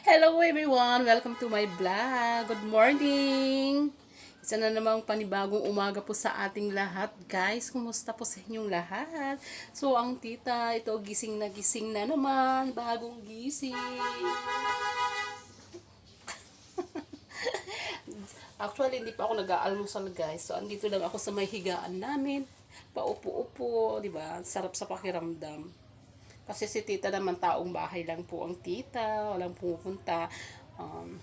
Hello everyone! Welcome to my vlog. Good morning! Isa na namang panibagong umaga po sa ating lahat, guys. Kumusta po sa inyong lahat? So, ang tita, ito gising na naman. Bagong gising. Actually, hindi pa ako nag-aalmusal, guys. So, andito lang ako sa may higaan namin. Paupo-upo, di ba? Sarap sa pakiramdam. Kasi si tita naman taong bahay lang po ang tita, walang pumupunta. Um,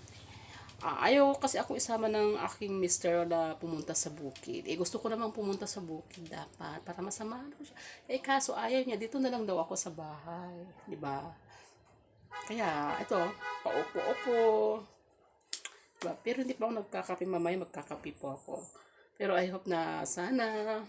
ayaw kasi ako isama ng aking mister na pumunta sa bukid. Eh gusto ko namang pumunta sa bukid dapat para masamahan ko siya. Eh kaso ayaw niya, dito na lang daw ako sa bahay, 'di ba? Kaya ito, paupo-upo. Diba? Pero hindi pa ako nagkakape, mamaya magkakape po ako. Pero I hope na sana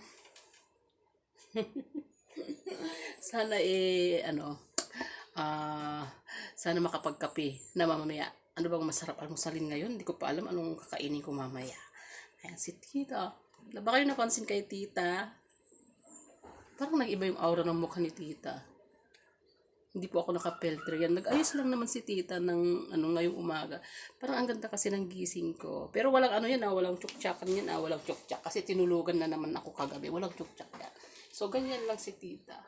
ah, sana makapagkape na mamaya. Ano bang masarap almusalin ngayon? Hindi ko pa alam anong kakainin ko mamaya. Ayan, si tita. Ba kayo napansin kay tita? Parang nag-iba yung aura ng mukha ni tita. Hindi po ako naka-filter yan. Nag-ayos lang naman si tita ng ngayong umaga. Parang ang ganda kasi ng gising ko. Pero walang yan, walang tsuktsakan yan, walang tsuktsak. Kasi tinulugan na naman ako kagabi. Walang tsuktsak yan. So, ganyan lang si tita.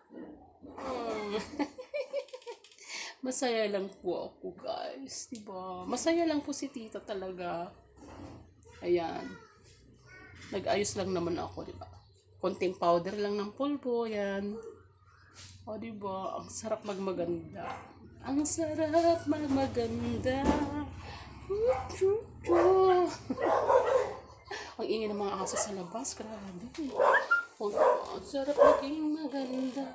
Hmm. Masaya lang po ako, guys. Diba? Masaya lang po si tita talaga. Ayan. Nag-ayos lang naman ako, diba? Konting powder lang ng pulbo, yan. O, diba? Ang sarap magmaganda. Ang sarap magmaganda. Ang ingay ng mga aso sa labas, grabe. Ang sarap maging maganda.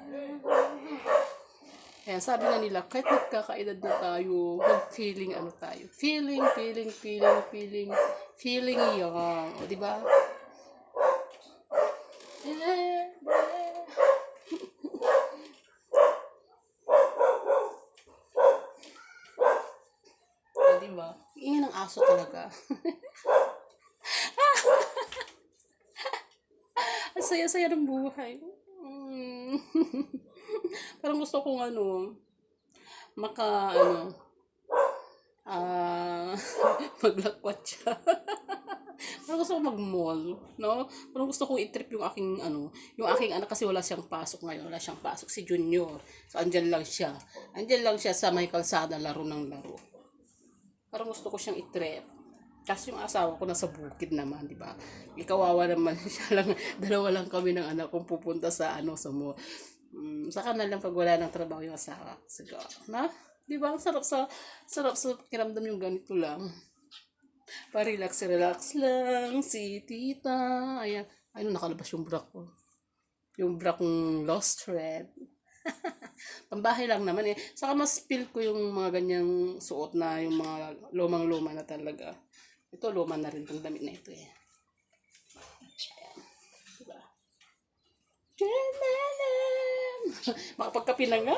Kaya sabi nga nila, kahit nagkakaedad na tayo, mag-feeling tayo. Feeling young. O, diba? O, diba? Ingay ng aso talaga. Ang saya-saya ng buhay. Parang gusto kong maka ah maglakwat siya. Parang gusto ko mag-mall, no? Parang gusto kong i-trip yung aking anak kasi wala siyang pasok ngayon, wala siyang pasok si Junior. So andyan lang siya. Andyan lang siya sa may kalsada laro ng laro. Parang gusto ko siyang i-trip. Kasi yung asawa ko nasa bukid naman, di ba? Ikawawa naman siya lang, dalawa lang kami ng anak kong pupunta sa mall. Saka na lang pag wala ng trabaho yung asawa. Siguro, na? Di ba? Ang sarap sa pakiramdam yung ganito lang. Pa-relax lang si tita. Ayan. Ayun, nakalabas yung bra ko. Yung bra kong lost thread. Pambahay lang naman eh. Saka mas feel ko yung mga ganyang suot na yung mga lumang-luma na talaga. Ito, luma na rin tong damit na ito eh. Diba? Makapagkape na nga.